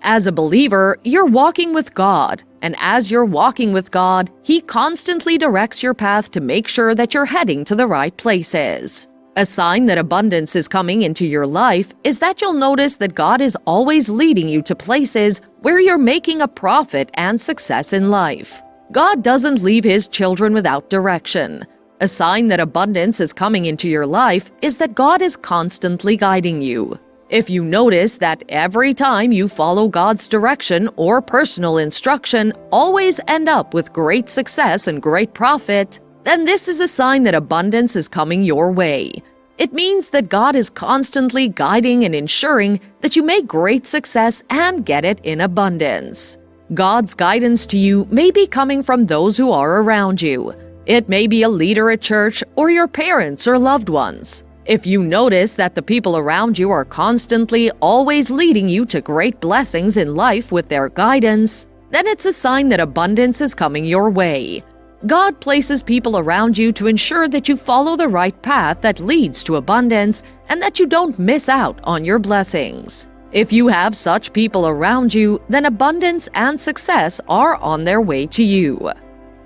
As a believer, you're walking with God, and as you're walking with God, He constantly directs your path to make sure that you're heading to the right places. A sign that abundance is coming into your life is that you'll notice that God is always leading you to places where you're making a profit and success in life. God doesn't leave His children without direction. A sign that abundance is coming into your life is that God is constantly guiding you. If you notice that every time you follow God's direction or personal instruction always end up with great success and great profit, then this is a sign that abundance is coming your way. It means that God is constantly guiding and ensuring that you make great success and get it in abundance. God's guidance to you may be coming from those who are around you. It may be a leader at church or your parents or loved ones. If you notice that the people around you are constantly always leading you to great blessings in life with their guidance, then it's a sign that abundance is coming your way. God places people around you to ensure that you follow the right path that leads to abundance and that you don't miss out on your blessings. If you have such people around you, then abundance and success are on their way to you.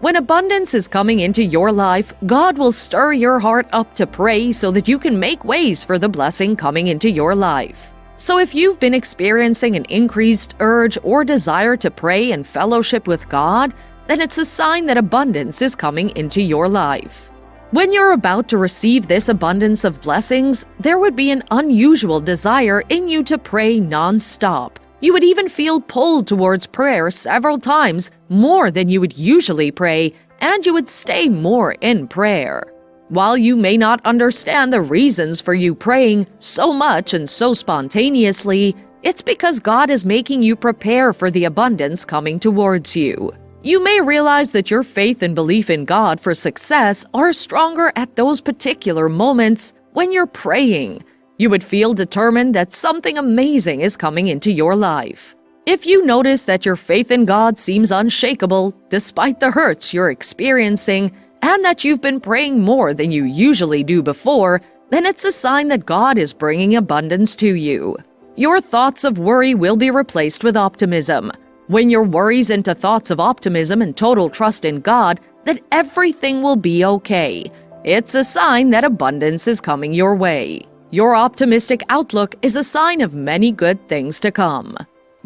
When abundance is coming into your life, God will stir your heart up to pray so that you can make ways for the blessing coming into your life. So if you've been experiencing an increased urge or desire to pray and fellowship with God, then it's a sign that abundance is coming into your life. When you're about to receive this abundance of blessings, there would be an unusual desire in you to pray non-stop. You would even feel pulled towards prayer several times more than you would usually pray, and you would stay more in prayer. While you may not understand the reasons for you praying so much and so spontaneously, it's because God is making you prepare for the abundance coming towards you. You may realize that your faith and belief in God for success are stronger at those particular moments when you're praying. You would feel determined that something amazing is coming into your life. If you notice that your faith in God seems unshakable despite the hurts you're experiencing, and that you've been praying more than you usually do before, then it's a sign that God is bringing abundance to you. Your thoughts of worry will be replaced with optimism. When your worries into thoughts of optimism and total trust in God, that everything will be okay. It's a sign that abundance is coming your way. Your optimistic outlook is a sign of many good things to come.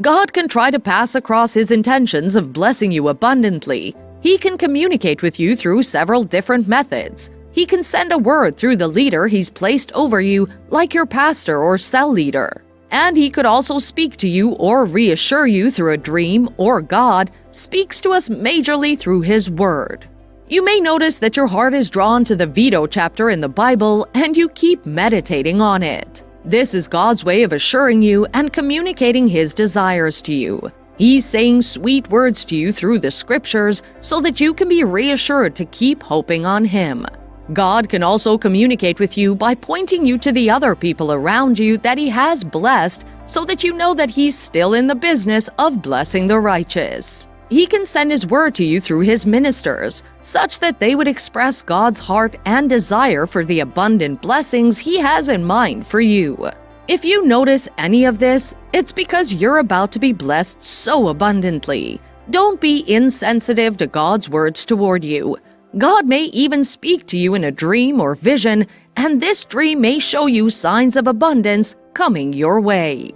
God can try to pass across His intentions of blessing you abundantly. He can communicate with you through several different methods. He can send a word through the leader He's placed over you, like your pastor or cell leader. And He could also speak to you or reassure you through a dream, or God speaks to us majorly through His word. You may notice that your heart is drawn to the veto chapter in the Bible and you keep meditating on it. This is God's way of assuring you and communicating His desires to you. He's saying sweet words to you through the scriptures so that you can be reassured to keep hoping on Him. God can also communicate with you by pointing you to the other people around you that He has blessed so that you know that He's still in the business of blessing the righteous. He can send His word to you through His ministers, such that they would express God's heart and desire for the abundant blessings He has in mind for you. If you notice any of this, it's because you're about to be blessed so abundantly. Don't be insensitive to God's words toward you. God may even speak to you in a dream or vision, and this dream may show you signs of abundance coming your way.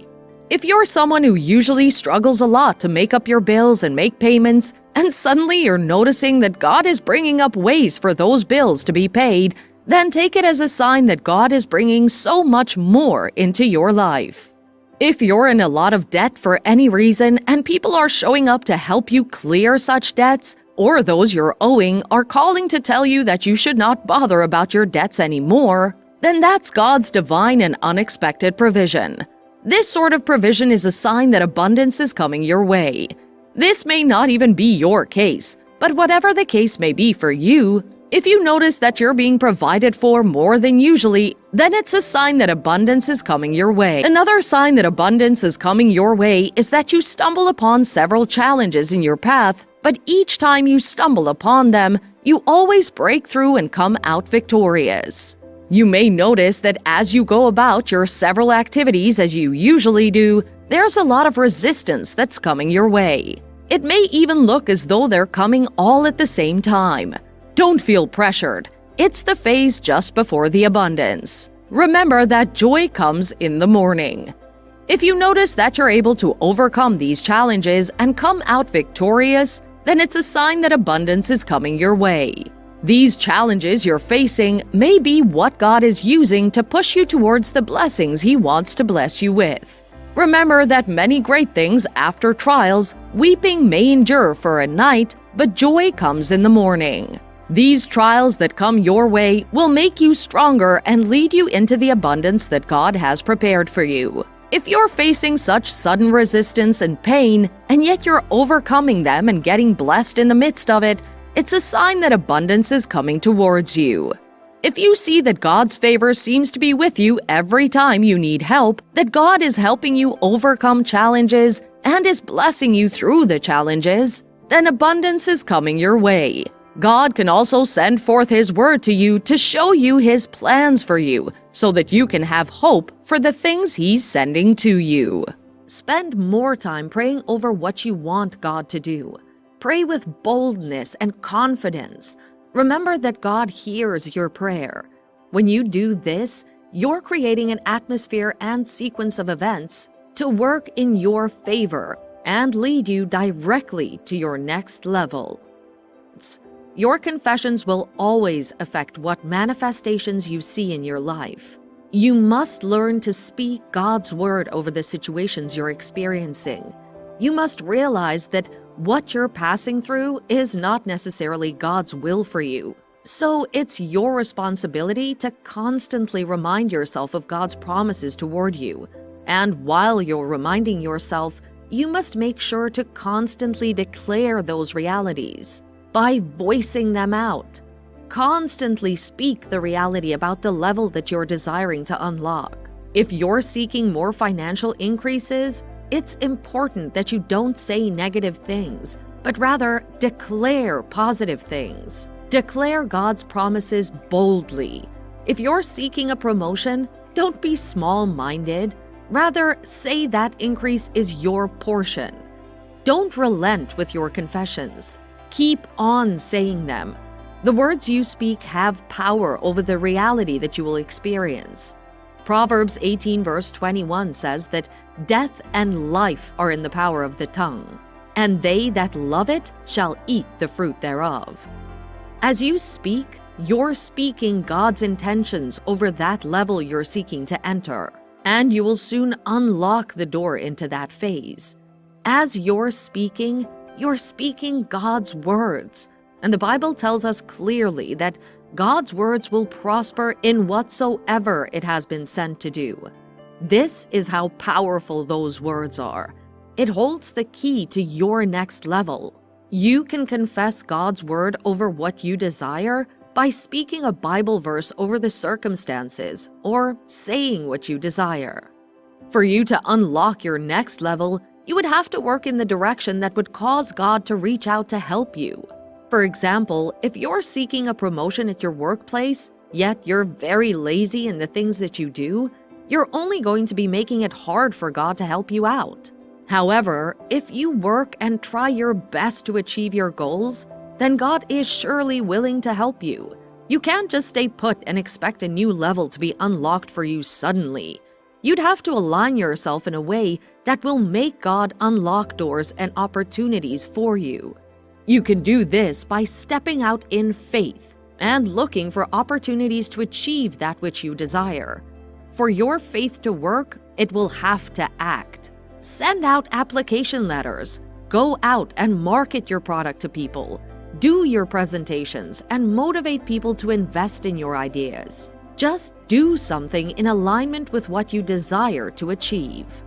If you're someone who usually struggles a lot to make up your bills and make payments, and suddenly you're noticing that God is bringing up ways for those bills to be paid, then take it as a sign that God is bringing so much more into your life. If you're in a lot of debt for any reason and people are showing up to help you clear such debts, or those you're owing are calling to tell you that you should not bother about your debts anymore, then that's God's divine and unexpected provision. This sort of provision is a sign that abundance is coming your way. This may not even be your case, but whatever the case may be for you, if you notice that you're being provided for more than usually, then it's a sign that abundance is coming your way. Another sign that abundance is coming your way is that you stumble upon several challenges in your path, but each time you stumble upon them, you always break through and come out victorious. You may notice that as you go about your several activities as you usually do, there's a lot of resistance that's coming your way. It may even look as though they're coming all at the same time. Don't feel pressured. It's the phase just before the abundance. Remember that joy comes in the morning. If you notice that you're able to overcome these challenges and come out victorious, then it's a sign that abundance is coming your way. These challenges you're facing may be what God is using to push you towards the blessings He wants to bless you with. Remember that many great things after trials, weeping may endure for a night, but joy comes in the morning. These trials that come your way will make you stronger and lead you into the abundance that God has prepared for you. If you're facing such sudden resistance and pain, and yet you're overcoming them and getting blessed in the midst of it, it's a sign that abundance is coming towards you. If you see that God's favor seems to be with you every time you need help, that God is helping you overcome challenges and is blessing you through the challenges, then abundance is coming your way. God can also send forth His word to you to show you His plans for you, so that you can have hope for the things He's sending to you. Spend more time praying over what you want God to do. Pray with boldness and confidence. Remember that God hears your prayer. When you do this, you're creating an atmosphere and sequence of events to work in your favor and lead you directly to your next level. Your confessions will always affect what manifestations you see in your life. You must learn to speak God's word over the situations you're experiencing. You must realize that what you're passing through is not necessarily God's will for you. So it's your responsibility to constantly remind yourself of God's promises toward you. And while you're reminding yourself, you must make sure to constantly declare those realities by voicing them out. Constantly speak the reality about the level that you're desiring to unlock. If you're seeking more financial increases, it's important that you don't say negative things, but rather declare positive things. Declare God's promises boldly. If you're seeking a promotion, don't be small-minded. Rather, say that increase is your portion. Don't relent with your confessions. Keep on saying them. The words you speak have power over the reality that you will experience. Proverbs 18 verse 21 says that death and life are in the power of the tongue, and they that love it shall eat the fruit thereof. As you speak, you're speaking God's intentions over that level you're seeking to enter, and you will soon unlock the door into that phase. As you're speaking God's words, and the Bible tells us clearly that God's words will prosper in whatsoever it has been sent to do. This is how powerful those words are. It holds the key to your next level. You can confess God's word over what you desire by speaking a Bible verse over the circumstances or saying what you desire. For you to unlock your next level, you would have to work in the direction that would cause God to reach out to help you. For example, if you're seeking a promotion at your workplace, yet you're very lazy in the things that you do, you're only going to be making it hard for God to help you out. However, if you work and try your best to achieve your goals, then God is surely willing to help you. You can't just stay put and expect a new level to be unlocked for you suddenly. You'd have to align yourself in a way that will make God unlock doors and opportunities for you. You can do this by stepping out in faith and looking for opportunities to achieve that which you desire. For your faith to work, it will have to act. Send out application letters. Go out and market your product to people. Do your presentations and motivate people to invest in your ideas. Just do something in alignment with what you desire to achieve.